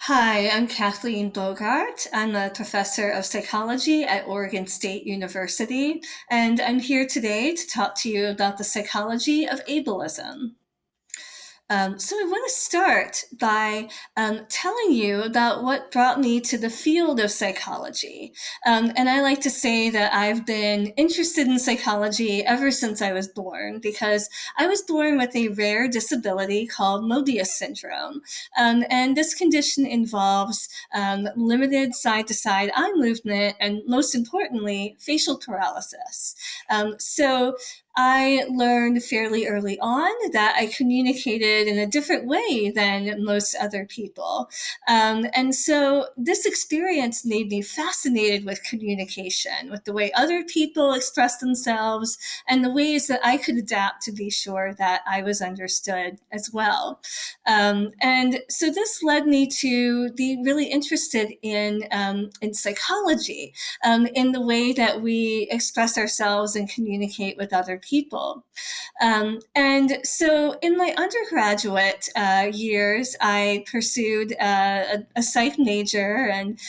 Hi, I'm Kathleen Bogart. I'm a professor of psychology at Oregon State University, and I'm here today to talk to you about the psychology of ableism. So I want to start by telling you about what brought me to the field of psychology. And I like to say that I've been interested in psychology ever since I was born because I was born with a rare disability called Mobius syndrome. And this condition involves limited side-to-side eye movement and, most importantly, facial paralysis. So I learned fairly early on that I communicated in a different way than most other people. And so this experience made me fascinated with communication, with the way other people express themselves, and the ways that I could adapt to be sure that I was understood as well. And so this led me to be really interested in psychology, in the way that we express ourselves and communicate with other people. And so in my undergraduate years, I pursued a psych major and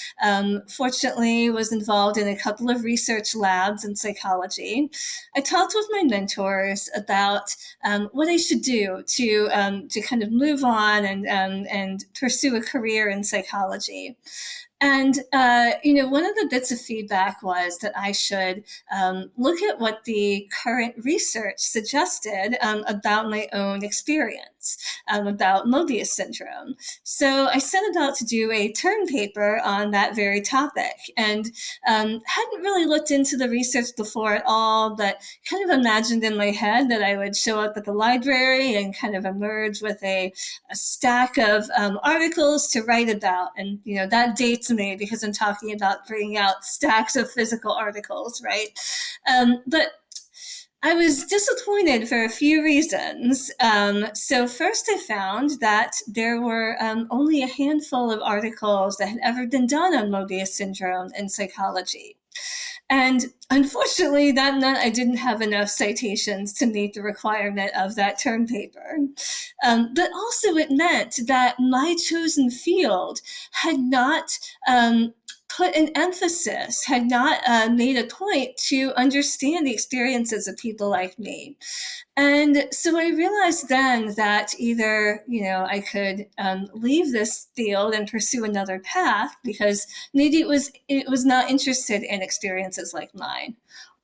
fortunately was involved in a couple of research labs in psychology. I talked with my mentors about what I should do to kind of move on and pursue a career in psychology. And, one of the bits of feedback was that I should look at what the current research suggested about my own experience, about Mobius syndrome. So I set about to do a term paper on that very topic and hadn't really looked into the research before at all, but kind of imagined in my head that I would show up at the library and kind of emerge with a stack of articles to write about. And, that dates me because I'm talking about bringing out stacks of physical articles, right? But I was disappointed for a few reasons. So, first, I found that there were only a handful of articles that had ever been done on Mobius syndrome in psychology. And unfortunately, that meant I didn't have enough citations to meet the requirement of that term paper. But also, it meant that my chosen field had not put an emphasis, had not made a point to understand the experiences of people like me. And so I realized then that either, I could leave this field and pursue another path because maybe it was not interested in experiences like mine.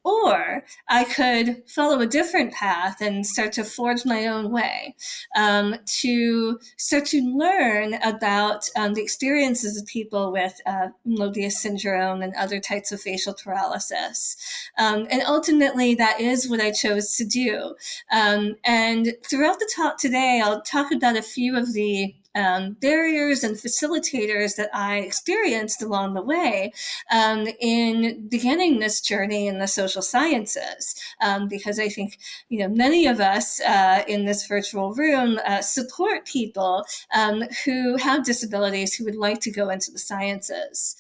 Or I could follow a different path and start to forge my own way, to start to learn about the experiences of people with Mobius syndrome and other types of facial paralysis. And ultimately, that is what I chose to do. And throughout the talk today, I'll talk about a few of the barriers and facilitators that I experienced along the way in beginning this journey in the social sciences, because I think many of us in this virtual room support people who have disabilities who would like to go into the sciences.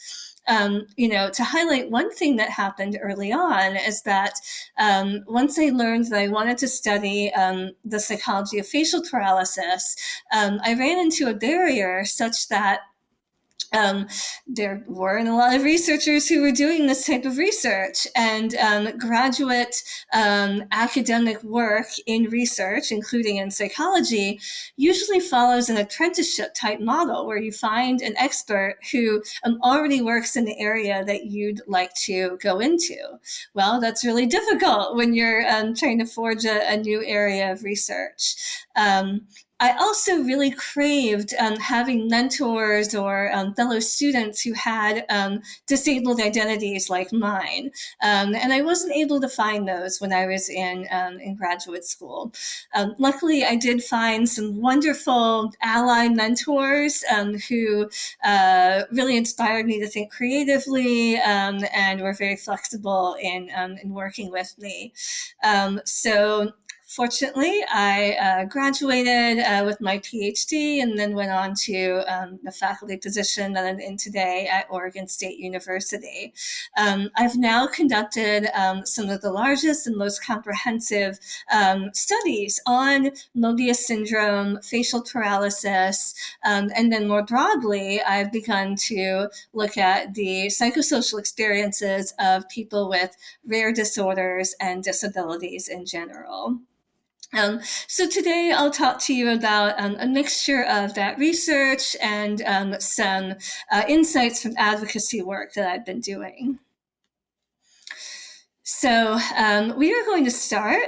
To highlight one thing that happened early on is that once I learned that I wanted to study the psychology of facial paralysis, I ran into a barrier such that there weren't a lot of researchers who were doing this type of research, and graduate academic work in research, including in psychology, usually follows an apprenticeship type model where you find an expert who already works in the area that you'd like to go into. Well, that's really difficult when you're trying to forge a new area of research. I also really craved having mentors or fellow students who had disabled identities like mine. And I wasn't able to find those when I was in graduate school. Luckily, I did find some wonderful ally mentors who really inspired me to think creatively and were very flexible in working with me. So Fortunately, I graduated with my PhD and then went on to the faculty position that I'm in today at Oregon State University. I've now conducted some of the largest and most comprehensive studies on Mobius syndrome, facial paralysis, and then more broadly, I've begun to look at the psychosocial experiences of people with rare disorders and disabilities in general. So today I'll talk to you about a mixture of that research and some insights from advocacy work that I've been doing. So we are going to start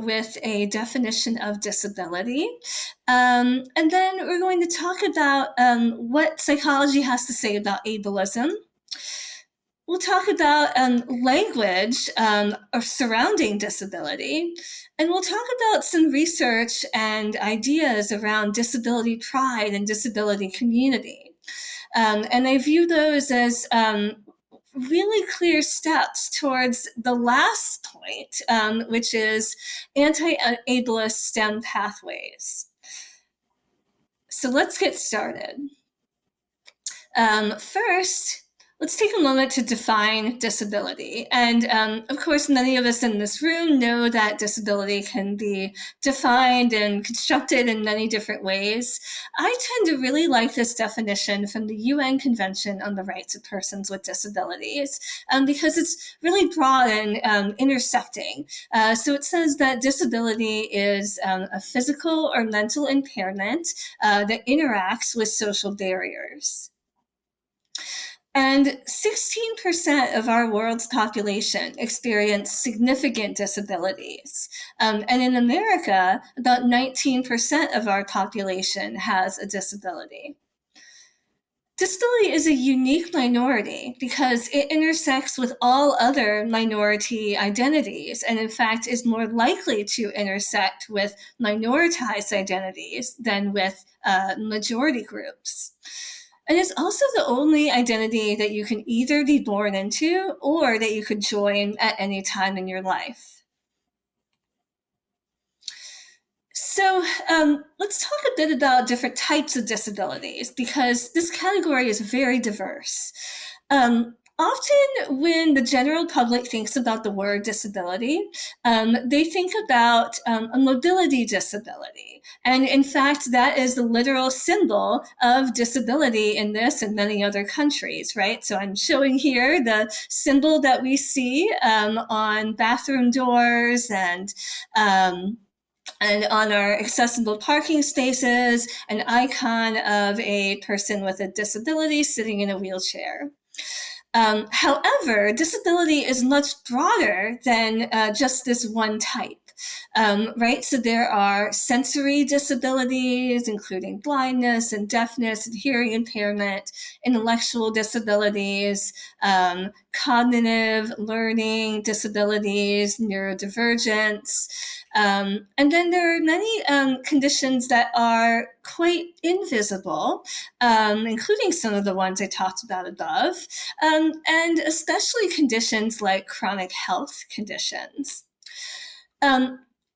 with a definition of disability. And then we're going to talk about what psychology has to say about ableism. We'll talk about language surrounding disability, and we'll talk about some research and ideas around disability pride and disability community. And I view those as really clear steps towards the last point, which is anti-ableist STEM pathways. So let's get started. First, let's take a moment to define disability. And of course, many of us in this room know that disability can be defined and constructed in many different ways. I tend to really like this definition from the UN Convention on the Rights of Persons with Disabilities because it's really broad and intersecting. So it says that disability is a physical or mental impairment that interacts with social barriers. And 16% of our world's population experience significant disabilities. And in America, about 19% of our population has a disability. Disability is a unique minority because it intersects with all other minority identities, and in fact is more likely to intersect with minoritized identities than with majority groups. And it's also the only identity that you can either be born into or that you could join at any time in your life. So let's talk a bit about different types of disabilities because this category is very diverse. Often when the general public thinks about the word disability, they think about a mobility disability. And in fact, that is the literal symbol of disability in this and many other countries, right? So I'm showing here the symbol that we see on bathroom doors and on our accessible parking spaces, an icon of a person with a disability sitting in a wheelchair. However, disability is much broader than just this one type. Right? So there are sensory disabilities, including blindness and deafness and hearing impairment, intellectual disabilities, cognitive learning disabilities, neurodivergence. And then there are many conditions that are quite invisible, including some of the ones I talked about above, and especially conditions like chronic health conditions.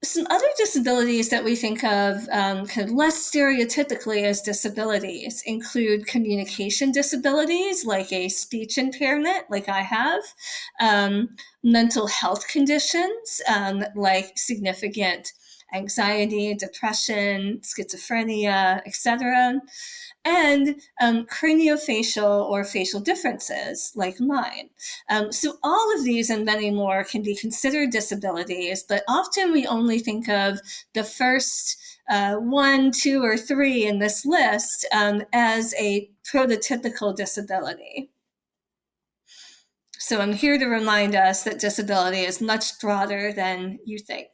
Some other disabilities that we think of kind of less stereotypically as disabilities include communication disabilities, like a speech impairment, like I have, mental health conditions, like significant anxiety, depression, schizophrenia, etc., and craniofacial or facial differences like mine. So all of these and many more can be considered disabilities, but often we only think of the first 1, 2, or 3 in this list as a prototypical disability. So I'm here to remind us that disability is much broader than you think.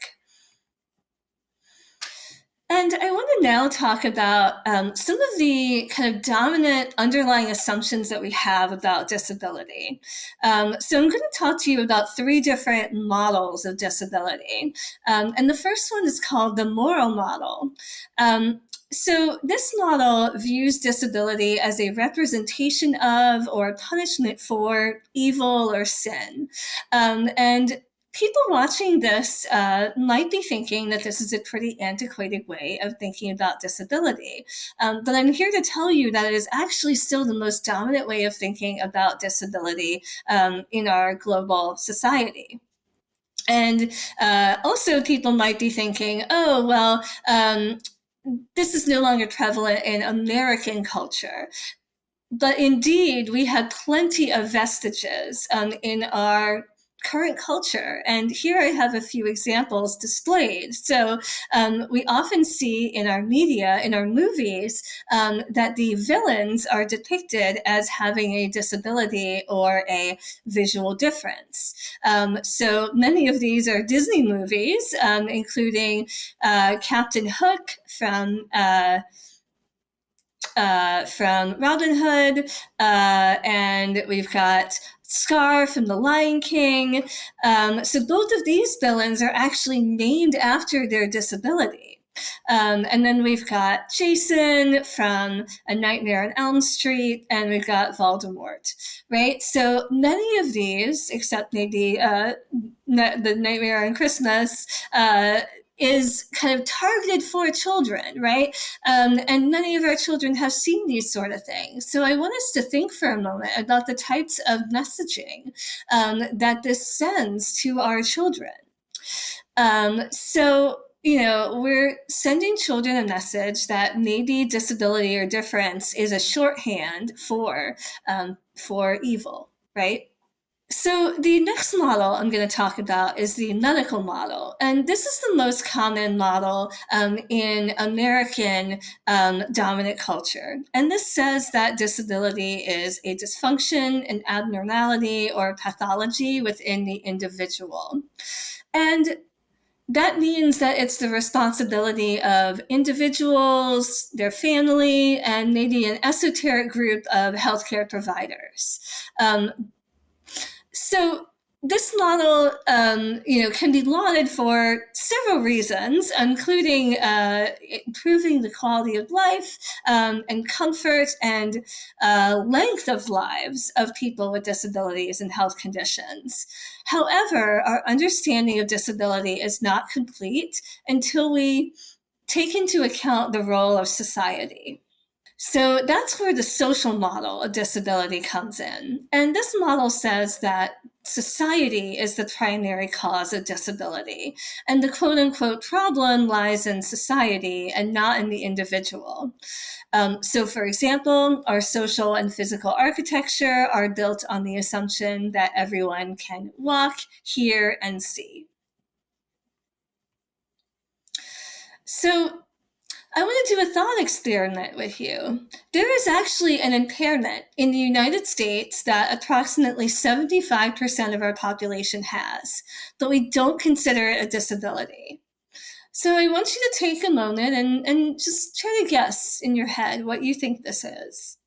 And I want to now talk about some of the kind of dominant underlying assumptions that we have about disability. So I'm going to talk to you about 3 different models of disability. And the first one is called the moral model. So this model views disability as a representation of or a punishment for evil or sin. And people watching this might be thinking that this is a pretty antiquated way of thinking about disability. But I'm here to tell you that it is actually still the most dominant way of thinking about disability in our global society. And also, people might be thinking, oh, well, this is no longer prevalent in American culture. But indeed, we have plenty of vestiges in our current culture. And here I have a few examples displayed. So we often see in our media, in our movies, that the villains are depicted as having a disability or a visual difference. So many of these are Disney movies, including Captain Hook from Robin Hood, and we've got Scar from The Lion King. So both of these villains are actually named after their disability. And then we've got Jason from A Nightmare on Elm Street, and we've got Voldemort, right? So many of these, except maybe The Nightmare on Christmas, is kind of targeted for children, right? And many of our children have seen these sort of things. So I want us to think for a moment about the types of messaging that this sends to our children. So, we're sending children a message that maybe disability or difference is a shorthand for evil, right? So the next model I'm going to talk about is the medical model. And this is the most common model in American dominant culture. And this says that disability is a dysfunction, an abnormality, or pathology within the individual. And that means that it's the responsibility of individuals, their family, and maybe an esoteric group of healthcare providers. So this model, can be lauded for several reasons, including improving the quality of life and comfort and length of lives of people with disabilities and health conditions. However, our understanding of disability is not complete until we take into account the role of society. So that's where the social model of disability comes in. And this model says that society is the primary cause of disability. And the quote unquote problem lies in society and not in the individual. So, for example, our social and physical architecture are built on the assumption that everyone can walk, hear, and see. So, I want to do a thought experiment with you. There is actually an impairment in the United States that approximately 75% of our population has, but we don't consider it a disability. So I want you to take a moment and just try to guess in your head what you think this is.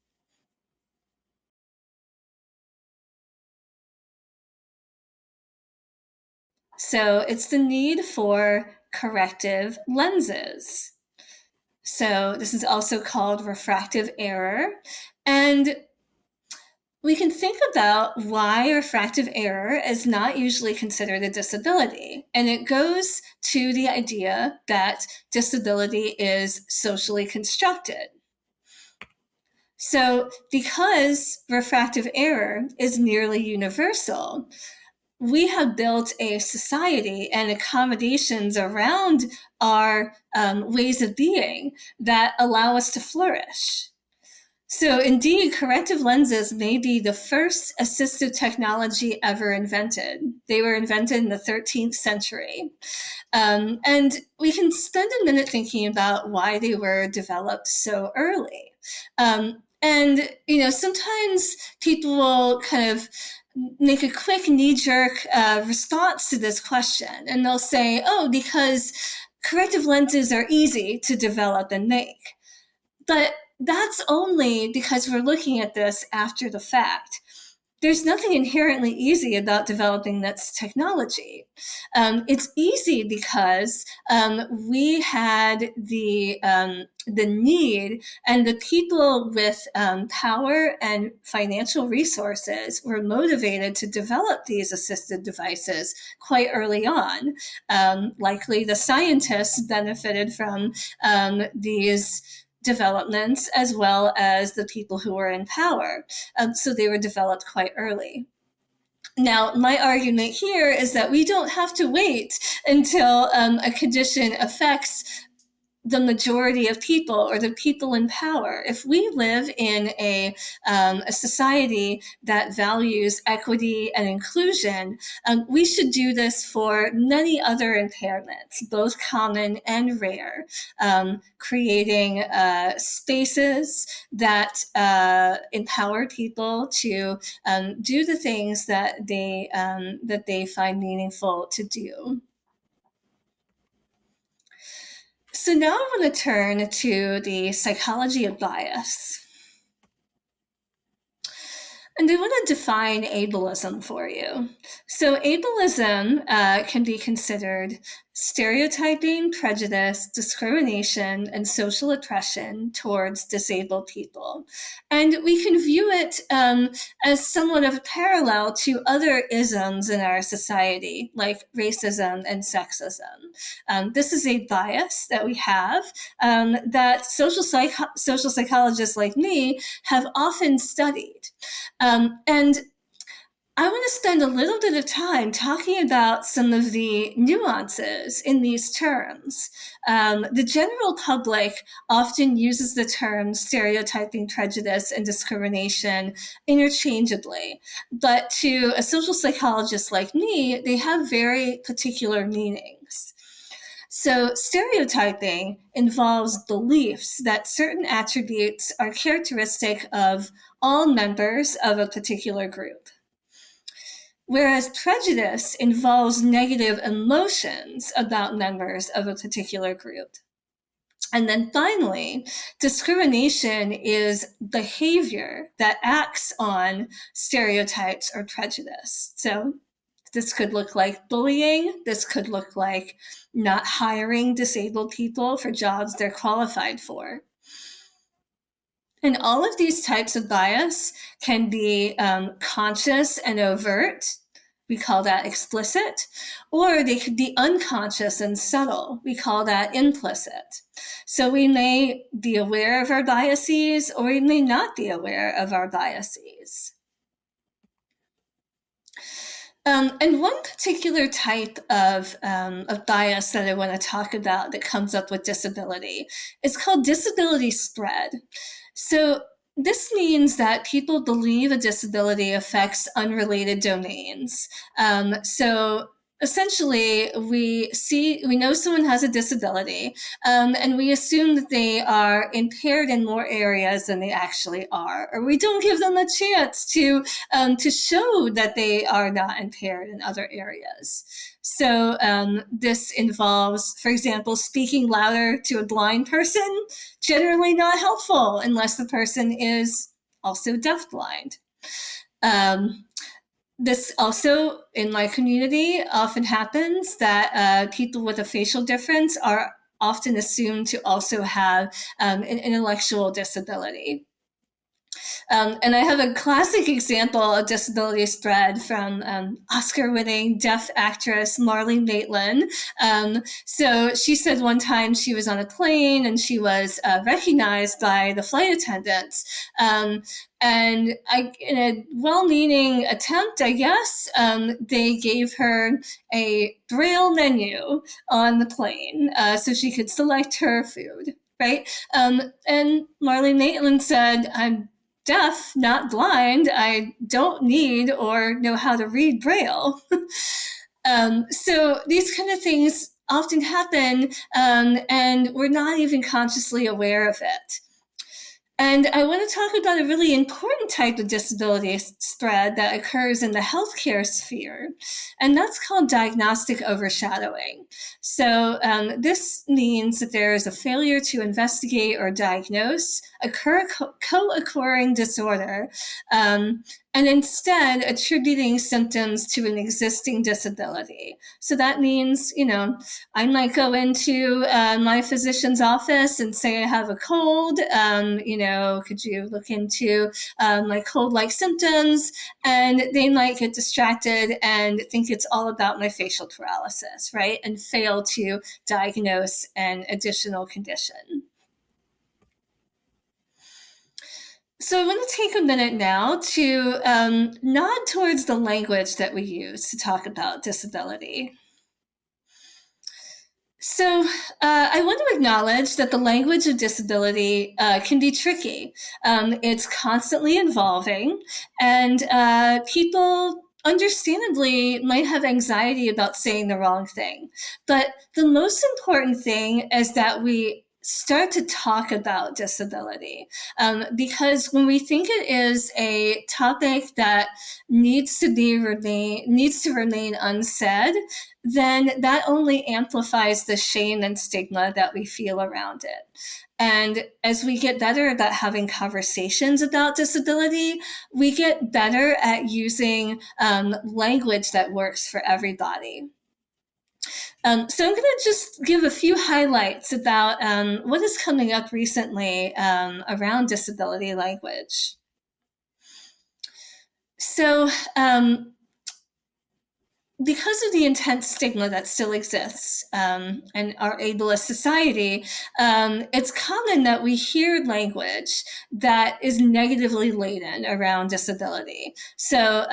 So it's the need for corrective lenses. So this is also called refractive error. And we can think about why refractive error is not usually considered a disability. And it goes to the idea that disability is socially constructed. So because refractive error is nearly universal, we have built a society and accommodations around our ways of being that allow us to flourish. So indeed, corrective lenses may be the first assistive technology ever invented. They were invented in the 13th century. And we can spend a minute thinking about why they were developed so early. And, sometimes people will kind of make a quick knee-jerk response to this question. And they'll say, oh, because corrective lenses are easy to develop and make. But that's only because we're looking at this after the fact. there's nothing inherently easy about developing this technology. It's easy because we had the need, and the people with power and financial resources were motivated to develop these assisted devices quite early on. Likely the scientists benefited from these developments as well as the people who were in power. So they were developed quite early. Now, my argument here is that we don't have to wait until a condition affects the majority of people or the people in power. If we live in a society that values equity and inclusion, we should do this for many other impairments, both common and rare, creating spaces that empower people to do the things that they find meaningful to do. So now I want to turn to the psychology of bias. And I want to define ableism for you. So ableism can be considered stereotyping, prejudice, discrimination, and social oppression towards disabled people. And we can view it as somewhat of a parallel to other isms in our society, like racism and sexism. This is a bias that we have that social psychologists like me have often studied. And I want to spend a little bit of time talking about some of the nuances in these terms. The general public often uses the terms stereotyping, prejudice, and discrimination interchangeably. But to a social psychologist like me, they have very particular meanings. So, stereotyping involves beliefs that certain attributes are characteristic of all members of a particular group. Whereas prejudice involves negative emotions about members of a particular group. And then finally, discrimination is behavior that acts on stereotypes or prejudice. So this could look like bullying. This could look like not hiring disabled people for jobs they're qualified for. And all of these types of bias can be conscious and overt. We call that explicit. Or they could be unconscious and subtle. We call that implicit. So we may be aware of our biases, or we may not be aware of our biases. And one particular type of bias that I want to talk about that comes up with disability is called disability spread. So this means that people believe a disability affects unrelated domains. So essentially, we know someone has a disability, and we assume that they are impaired in more areas than they actually are, or we don't give them a chance to show that they are not impaired in other areas. So this involves, for example, speaking louder to a blind person, generally not helpful unless the person is also deafblind. This also, in my community, often happens that people with a facial difference are often assumed to also have an intellectual disability. And I have a classic example of disability spread from Oscar-winning deaf actress Marlene Maitland. So she said one time she was on a plane and she was recognized by the flight attendants. And in a well-meaning attempt, I guess, they gave her a Braille menu on the plane so she could select her food, right? And Marlene Maitland said, "I'm deaf, not blind. I don't need or know how to read Braille." So these kind of things often happen, and we're not even consciously aware of it. And I want to talk about a really important type of disability spread that occurs in the healthcare sphere, and that's called diagnostic overshadowing. So this means that there is a failure to investigate or diagnose a co-occurring disorder, and instead attributing symptoms to an existing disability. So that means, I might go into my physician's office and say I have a cold. Could you look into my cold-like symptoms? And they might get distracted and think it's all about my facial paralysis, right? And fail to diagnose an additional condition. So I want to take a minute now to nod towards the language that we use to talk about disability. So I want to acknowledge that the language of disability can be tricky. It's constantly evolving, and people understandably might have anxiety about saying the wrong thing. But the most important thing is that we start to talk about disability, because when we think it is a topic that needs to remain unsaid, then that only amplifies the shame and stigma that we feel around it. And as we get better about having conversations about disability, we get better at using language that works for everybody. So I'm going to just give a few highlights about what is coming up recently around disability language. So because of the intense stigma that still exists in our ableist society, it's common that we hear language that is negatively laden around disability. So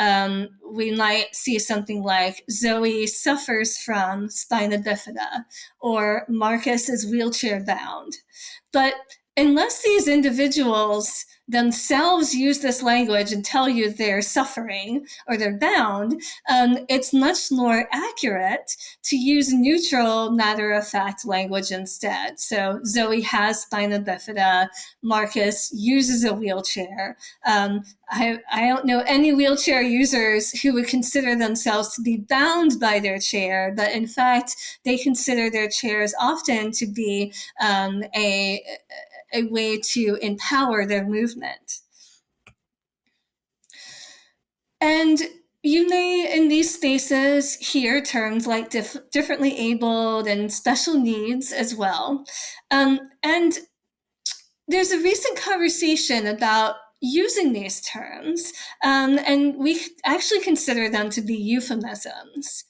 we might see something like Zoe suffers from spina bifida, or Marcus is wheelchair bound. But unless these individuals themselves use this language and tell you they're suffering or they're bound, it's much more accurate to use neutral, matter-of-fact language instead. So Zoe has spina bifida, Marcus uses a wheelchair. I don't know any wheelchair users who would consider themselves to be bound by their chair, but in fact, they consider their chairs often to be a way to empower their movement. And you may, in these spaces, hear terms like differently abled and special needs as well. And there's a recent conversation about using these terms, and we actually consider them to be euphemisms.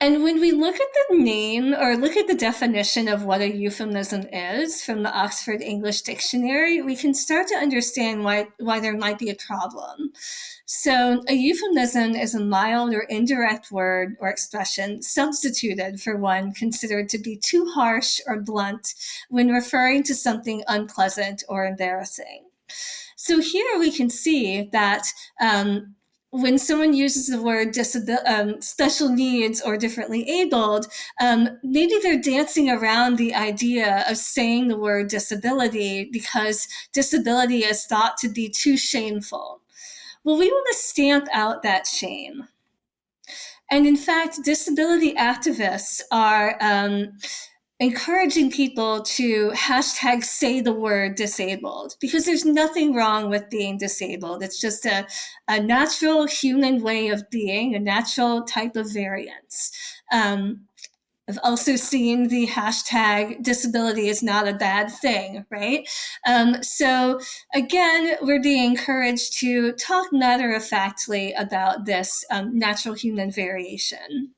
And when we look at the name or look at the definition of what a euphemism is from the Oxford English Dictionary, we can start to understand why there might be a problem. So a euphemism is a mild or indirect word or expression substituted for one considered to be too harsh or blunt when referring to something unpleasant or embarrassing. So here we can see that when someone uses the word special needs or differently abled, maybe they're dancing around the idea of saying the word disability because disability is thought to be too shameful. Well, we want to stamp out that shame. And in fact, disability activists are encouraging people to hashtag say the word disabled, because there's nothing wrong with being disabled. It's just a natural human way of being, a natural type of variance. I've also seen the hashtag disability is not a bad thing, right? So again, we're being encouraged to talk matter-of-factly about this natural human variation.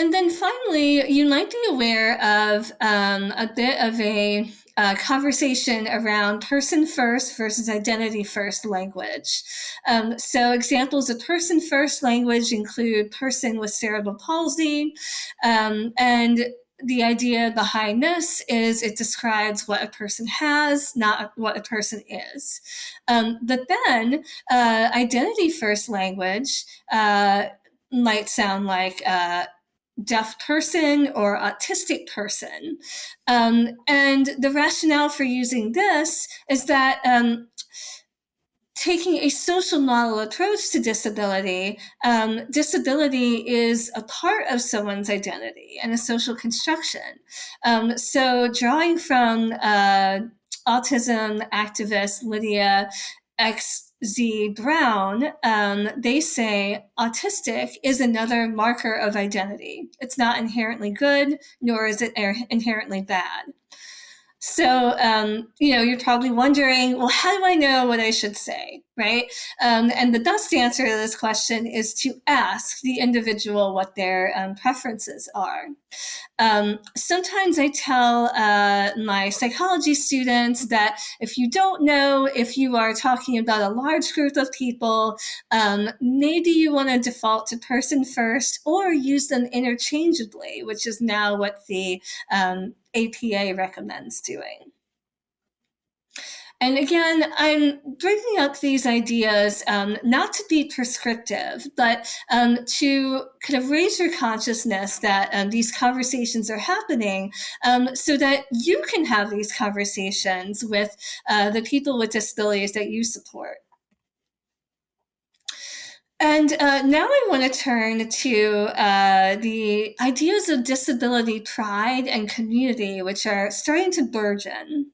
And then finally, you might be aware of a bit of a conversation around person first versus identity first language. So examples of person first language include person with cerebral palsy, and the idea behind this is it describes what a person has, not what a person is. But then identity first language might sound like deaf person or autistic person. And the rationale for using this is that taking a social model approach to disability, disability is a part of someone's identity and a social construction. So drawing from autism activist Lydia XZ Brown, they say autistic is another marker of identity. It's not inherently good, nor is it inherently bad. So, you're probably wondering, well, how do I know what I should say, right? And the best answer to this question is to ask the individual what their preferences are. Sometimes I tell my psychology students that if you don't know if you are talking about a large group of people, maybe you want to default to person first or use them interchangeably, which is now what the APA recommends doing. And again, I'm bringing up these ideas not to be prescriptive, but to kind of raise your consciousness that these conversations are happening so that you can have these conversations with the people with disabilities that you support. And now I want to turn to the ideas of disability pride and community, which are starting to burgeon.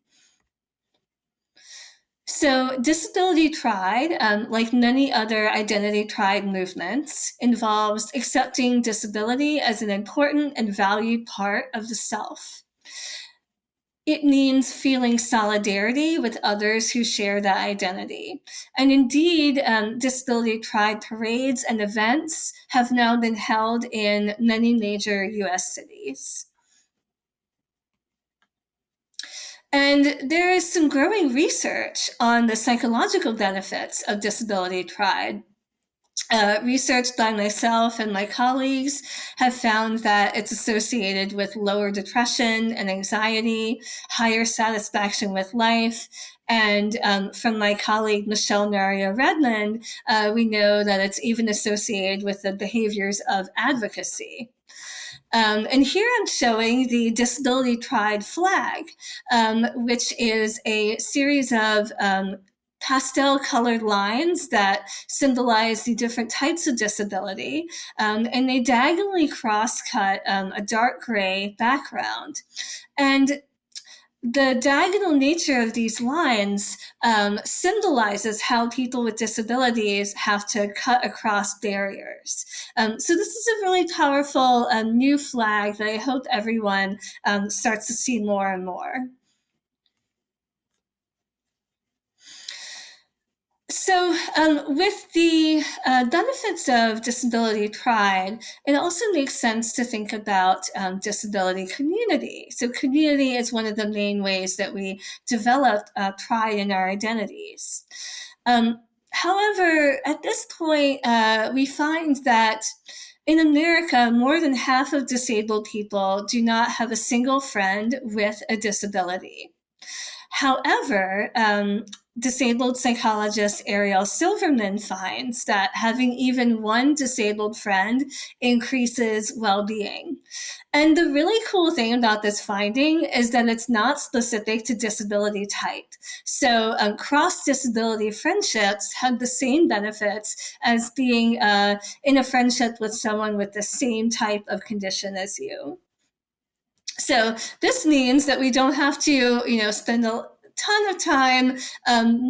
So, disability pride, like many other identity pride movements, involves accepting disability as an important and valued part of the self. It means feeling solidarity with others who share that identity. And indeed, disability pride parades and events have now been held in many major US cities. And there is some growing research on the psychological benefits of disability pride. Research by myself and my colleagues have found that it's associated with lower depression and anxiety, higher satisfaction with life, and from my colleague Michelle Nario Redmond, we know that it's even associated with the behaviors of advocacy. And here I'm showing the Disability Pride flag, which is a series of pastel colored lines that symbolize the different types of disability, and they diagonally cross-cut a dark gray background. And the diagonal nature of these lines symbolizes how people with disabilities have to cut across barriers. So this is a really powerful new flag that I hope everyone starts to see more and more. So, with the benefits of disability pride, it also makes sense to think about disability community. So, community is one of the main ways that we develop pride in our identities. However, at this point, we find that in America, more than half of disabled people do not have a single friend with a disability. However, disabled psychologist Ariel Silverman finds that having even one disabled friend increases well-being. And the really cool thing about this finding is that it's not specific to disability type. So cross-disability friendships have the same benefits as being in a friendship with someone with the same type of condition as you. So this means that we don't have to, spend a ton of time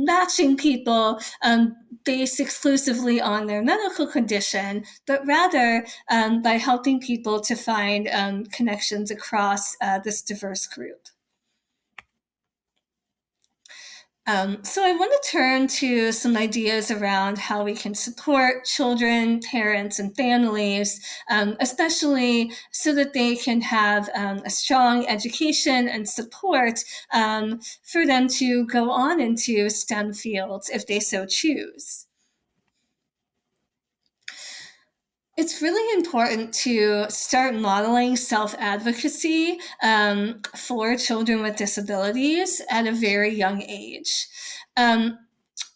matching people based exclusively on their medical condition, but rather by helping people to find connections across this diverse group. So I want to turn to some ideas around how we can support children, parents, and families, especially so that they can have a strong education and support for them to go on into STEM fields if they so choose. It's really important to start modeling self-advocacy for children with disabilities at a very young age. And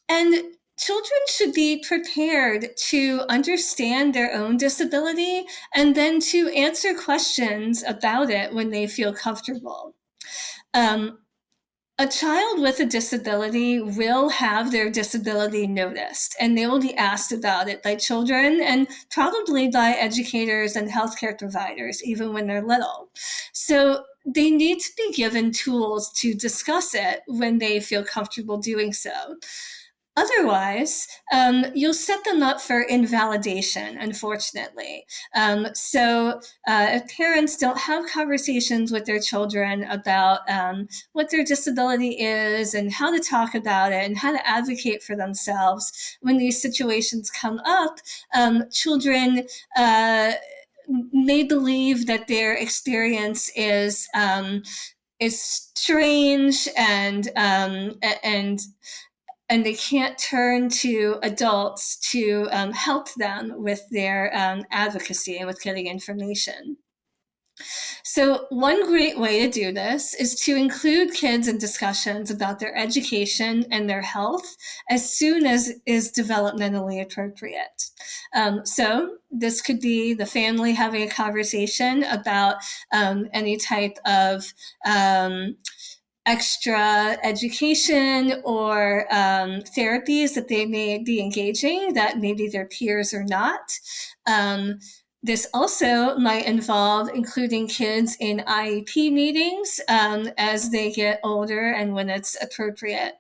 children should be prepared to understand their own disability and then to answer questions about it when they feel comfortable. A child with a disability will have their disability noticed, and they will be asked about it by children and probably by educators and healthcare providers, even when they're little. So they need to be given tools to discuss it when they feel comfortable doing so. Otherwise, you'll set them up for invalidation, unfortunately. If parents don't have conversations with their children about what their disability is and how to talk about it and how to advocate for themselves when these situations come up, children may believe that their experience is strange and they can't turn to adults to help them with their advocacy and with getting information. So, one great way to do this is to include kids in discussions about their education and their health as soon as is developmentally appropriate. This could be the family having a conversation about any type of extra education or therapies that they may be engaging that maybe their peers are not. This also might involve including kids in IEP meetings as they get older and when it's appropriate,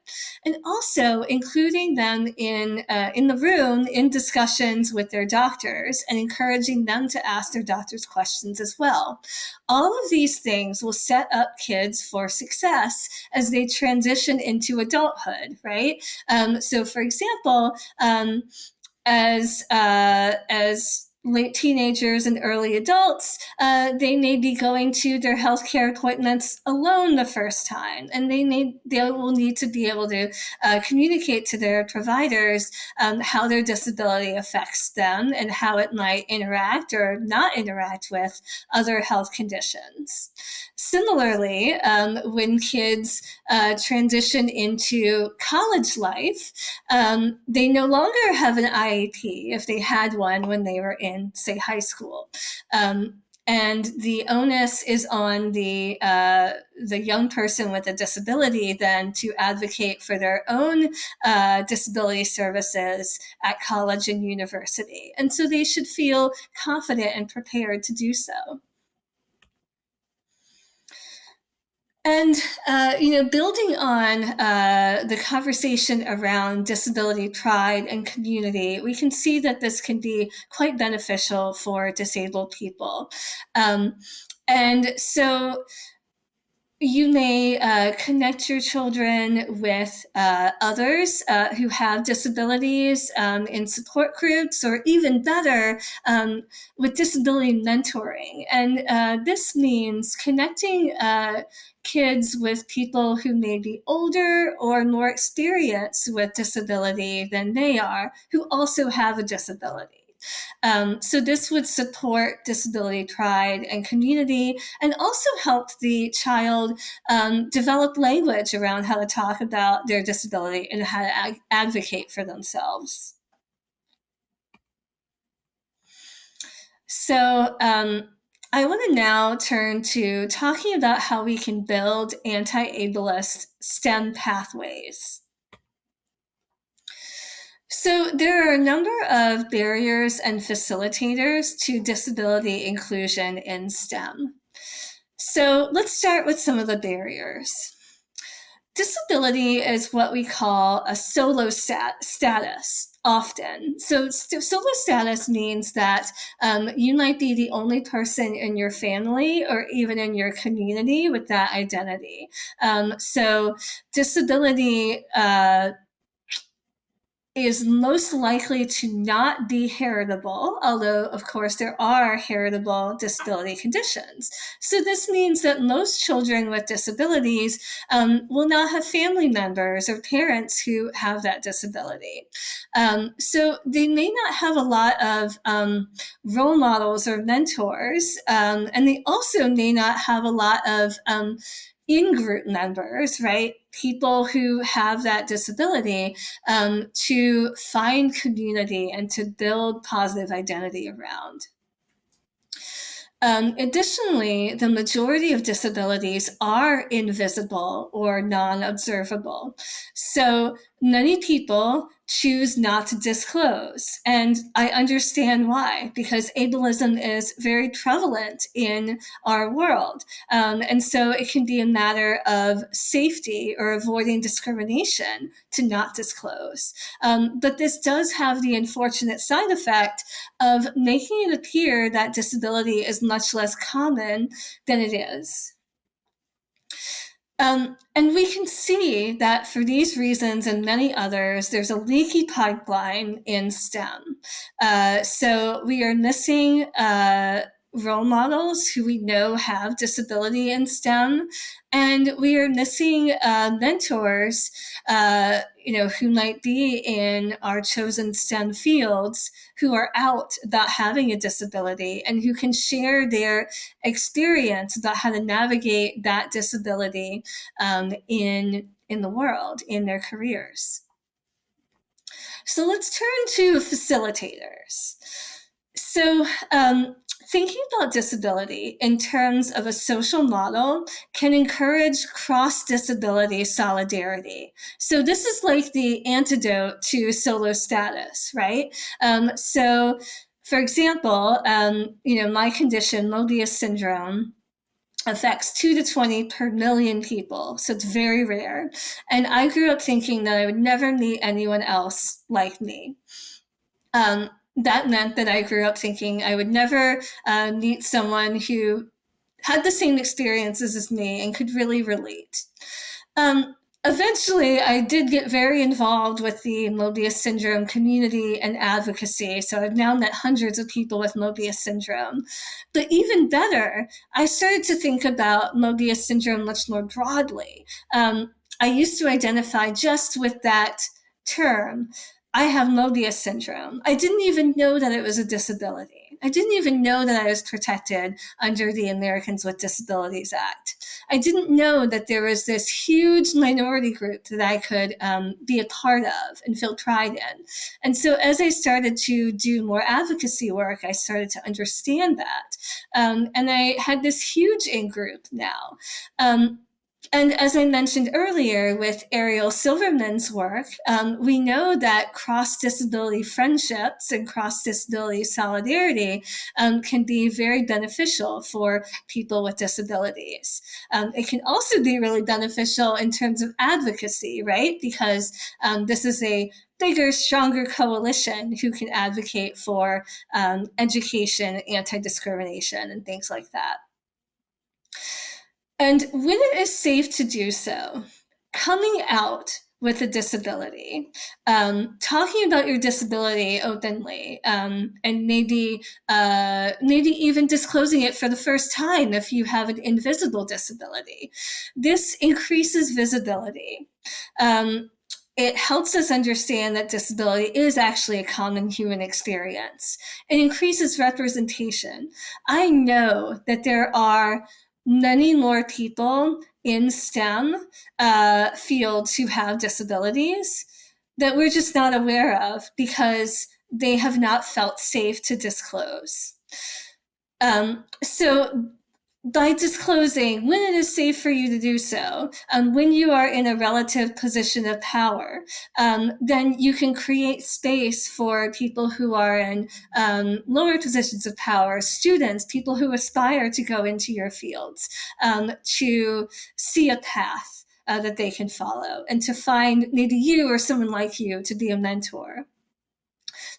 and also including them in the room in discussions with their doctors and encouraging them to ask their doctors questions as well. All of these things will set up kids for success as they transition into adulthood, right? For example, as late teenagers and early adults, they may be going to their healthcare appointments alone the first time, and they will need to be able to communicate to their providers how their disability affects them and how it might interact or not interact with other health conditions. Similarly, when kids transition into college life, they no longer have an IEP if they had one when they were in, say, high school. And the onus is on the young person with a disability then to advocate for their own disability services at college and university. And so they should feel confident and prepared to do so. And, building on the conversation around disability pride and community, we can see that this can be quite beneficial for disabled people. And so you may connect your children with others who have disabilities in support groups, or even better, with disability mentoring. And this means connecting kids with people who may be older or more experienced with disability than they are, who also have a disability. So this would support disability pride and community, and also help the child develop language around how to talk about their disability and how to advocate for themselves. So I want to now turn to talking about how we can build anti-ableist STEM pathways. So there are a number of barriers and facilitators to disability inclusion in STEM. So let's start with some of the barriers. Disability is what we call a solo status often. So solo status means that you might be the only person in your family or even in your community with that identity. So disability is most likely to not be heritable, although, of course, there are heritable disability conditions. So this means that most children with disabilities will not have family members or parents who have that disability. So they may not have a lot of role models or mentors, and they also may not have a lot of in-group members, right? People who have that disability to find community and to build positive identity around. Additionally, the majority of disabilities are invisible or non-observable. So many people choose not to disclose. And I understand why, because ableism is very prevalent in our world. And so it can be a matter of safety or avoiding discrimination to not disclose. But this does have the unfortunate side effect of making it appear that disability is much less common than it is. And we can see that for these reasons and many others, there's a leaky pipeline in STEM. So we are missing role models who we know have disability in STEM, and we are missing mentors, who might be in our chosen STEM fields who are out about having a disability and who can share their experience about how to navigate that disability in the world, in their careers. So let's turn to facilitators. So thinking about disability in terms of a social model can encourage cross-disability solidarity. So this is like the antidote to solo status, right? So for example, my condition, Mobius syndrome, affects 2 to 20 per million people, so it's very rare. And I grew up thinking that I would never meet anyone else like me. That meant that I grew up thinking I would never meet someone who had the same experiences as me and could really relate. Eventually, I did get very involved with the Mobius syndrome community and advocacy. So I've now met hundreds of people with Mobius syndrome. But even better, I started to think about Mobius syndrome much more broadly. I used to identify just with that term. I have Mobius syndrome. I didn't even know that it was a disability. I didn't even know that I was protected under the Americans with Disabilities Act. I didn't know that there was this huge minority group that I could be a part of and feel pride in. And so as I started to do more advocacy work, I started to understand that. And I had this huge in-group now. And as I mentioned earlier with Ariel Silverman's work, we know that cross-disability friendships and cross-disability solidarity can be very beneficial for people with disabilities. It can also be really beneficial in terms of advocacy, right? Because this is a bigger, stronger coalition who can advocate for education, anti-discrimination, and things like that. And when it is safe to do so, coming out with a disability, talking about your disability openly, and maybe even disclosing it for the first time if you have an invisible disability. This increases visibility. It helps us understand that disability is actually a common human experience. It increases representation. I know that there are many more people in STEM fields who have disabilities that we're just not aware of because they have not felt safe to disclose. So by disclosing when it is safe for you to do so, when you are in a relative position of power, then you can create space for people who are in lower positions of power, students, people who aspire to go into your fields, to see a path that they can follow and to find maybe you or someone like you to be a mentor.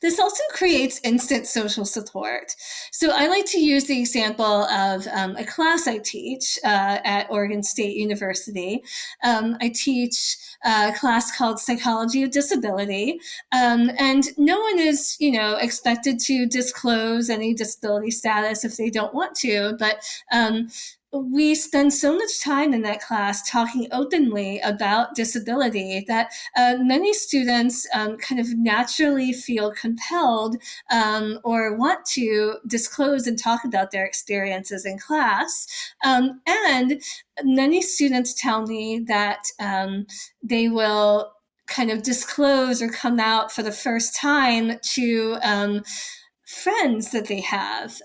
This also creates instant social support. So I like to use the example of a class I teach at Oregon State University. I teach a class called Psychology of Disability, and no one is, expected to disclose any disability status if they don't want to, but we spend so much time in that class talking openly about disability that many students kind of naturally feel compelled or want to disclose and talk about their experiences in class. And many students tell me that they will kind of disclose or come out for the first time to friends that they have,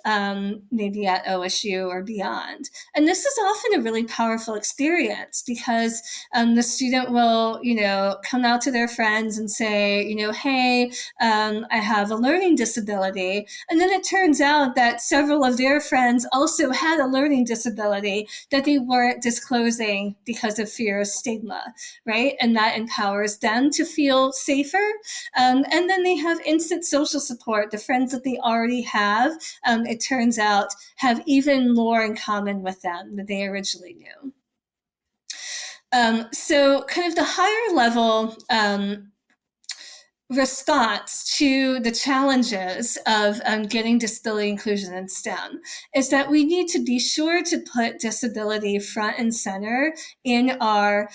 maybe at OSU or beyond. And this is often a really powerful experience because the student will, come out to their friends and say, hey, I have a learning disability. And then it turns out that several of their friends also had a learning disability that they weren't disclosing because of fear of stigma, right? And that empowers them to feel safer. And then they have instant social support. The friends that they already have, it turns out, have even more in common with them than they originally knew. So kind of the higher level response to the challenges of getting disability inclusion in STEM is that we need to be sure to put disability front and center in our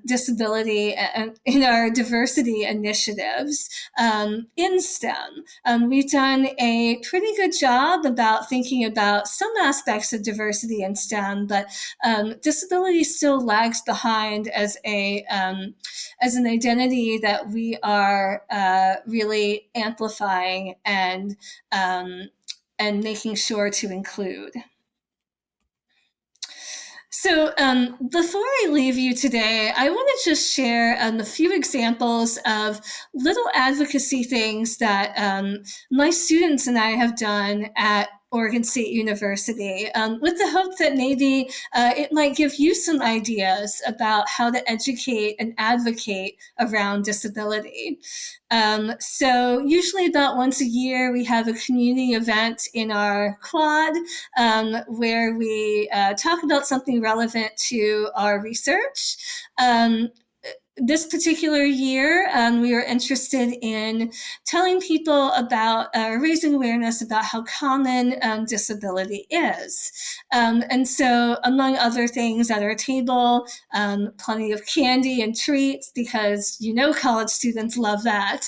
disability and in our diversity initiatives in STEM. We've done a pretty good job about thinking about some aspects of diversity in STEM, but disability still lags behind as an identity that we are really amplifying and making sure to include. So before I leave you today, I want to just share a few examples of little advocacy things that my students and I have done at Oregon State University, with the hope that maybe it might give you some ideas about how to educate and advocate around disability. So usually about once a year, we have a community event in our quad where we talk about something relevant to our research. This particular year, we were interested in telling people about raising awareness about how common disability is. And so, among other things at our table, plenty of candy and treats because college students love that.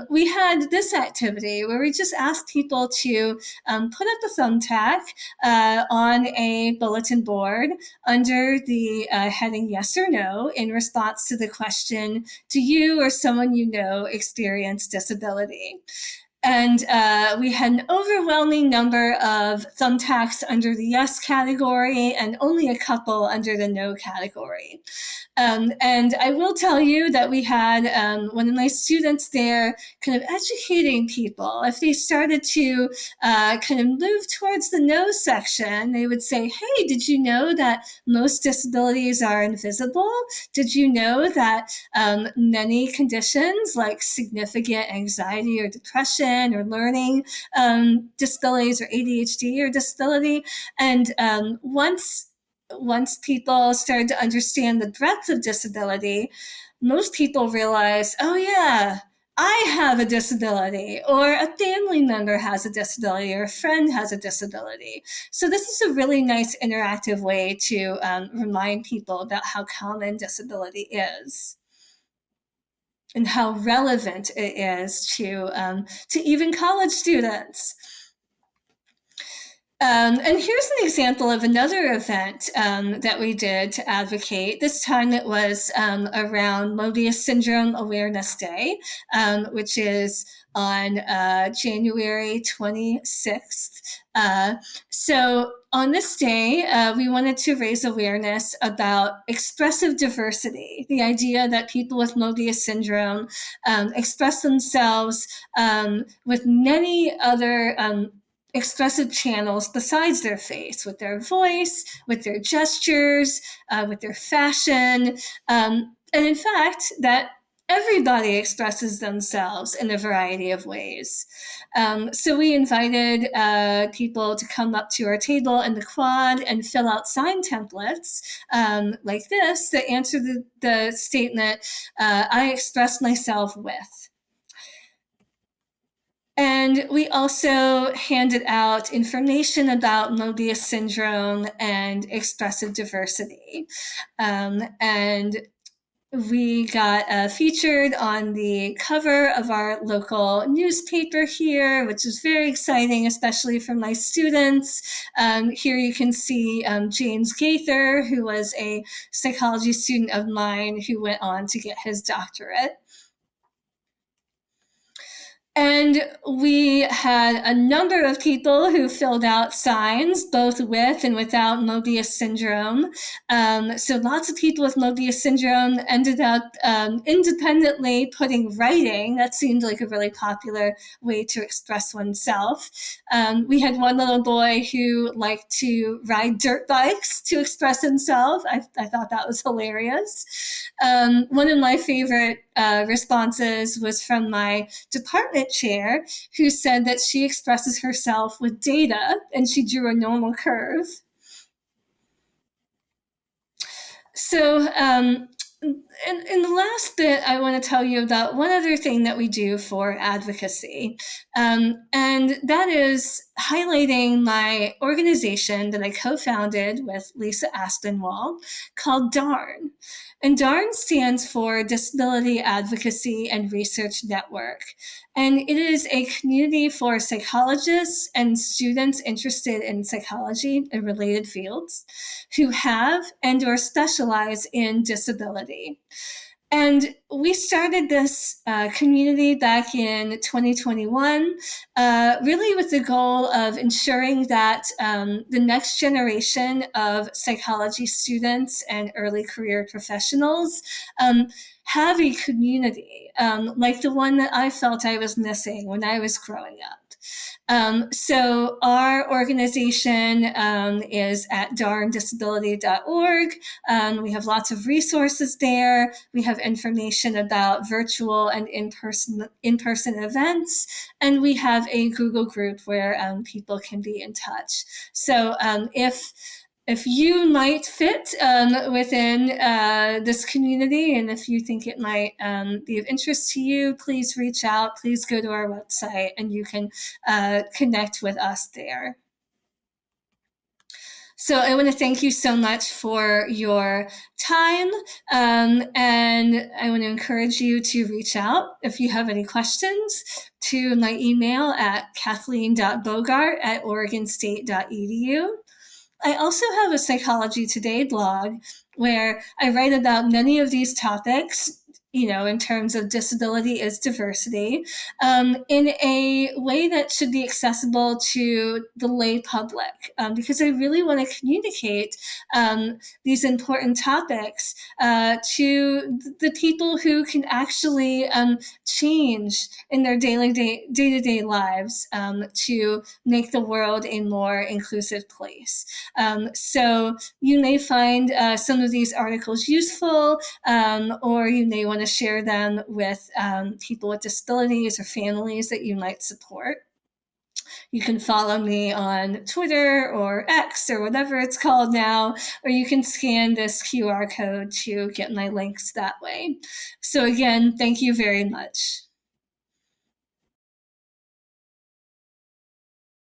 We had this activity where we just asked people to put up a thumbtack on a bulletin board under the heading yes or no in response to the question, do you or someone you know experience disability? And we had an overwhelming number of thumbtacks under the yes category and only a couple under the no category. And I will tell you that we had one of my students there kind of educating people. If they started to kind of move towards the no section, they would say, hey, did you know that most disabilities are invisible? Did you know that many conditions like significant anxiety or depression or learning disabilities or ADHD or disability? And once people started to understand the breadth of disability, most people realize, oh yeah, I have a disability, or a family member has a disability, or a friend has a disability. So this is a really nice interactive way to remind people about how common disability is and how relevant it is to even college students. And here's an example of another event that we did to advocate. This time it was around Mobius Syndrome Awareness Day, which is on January 26th. So on this day, we wanted to raise awareness about expressive diversity, the idea that people with Mobius syndrome express themselves with many other expressive channels besides their face, with their voice, with their gestures, with their fashion, and in fact, that everybody expresses themselves in a variety of ways. So we invited people to come up to our table in the quad and fill out sign templates like this that answer the statement, I express myself with. And we also handed out information about Mobius syndrome and expressive diversity. And we got featured on the cover of our local newspaper here, which is very exciting, especially for my students. Here you can see James Gaither, who was a psychology student of mine who went on to get his doctorate. And we had a number of people who filled out signs, both with and without Mobius syndrome. So lots of people with Mobius syndrome ended up independently putting writing. That seemed like a really popular way to express oneself. We had one little boy who liked to ride dirt bikes to express himself. I thought that was hilarious. One of my favorite responses was from my department chair, who said that she expresses herself with data, and she drew a normal curve. So, in the last bit, I want to tell you about one other thing that we do for advocacy, and that is highlighting my organization that I co-founded with Lisa Aspinwall called DARN. And DARN stands for Disability Advocacy and Research Network. And it is a community for psychologists and students interested in psychology and related fields who have and or specialize in disability. And we started this community back in 2021, really with the goal of ensuring that the next generation of psychology students and early career professionals have a community like the one that I felt I was missing when I was growing up. So our organization is at darndisability.org. We have lots of resources there. We have information about virtual and in-person events, and we have a Google group where people can be in touch. So if you might fit within this community, and if you think it might be of interest to you, please reach out. Please go to our website, and you can connect with us there. So I want to thank you so much for your time, and I want to encourage you to reach out if you have any questions to my email at kathleen.bogart@oregonstate.edu. I also have a Psychology Today blog where I write about many of these topics, in terms of disability is diversity, in a way that should be accessible to the lay public, because I really want to communicate these important topics to the people who can actually change in their day-to-day lives to make the world a more inclusive place. So you may find some of these articles useful, or you may want to share them with people with disabilities or families that you might support. You can follow me on Twitter or X or whatever it's called now, or you can scan this QR code to get my links that way. So again, thank you very much.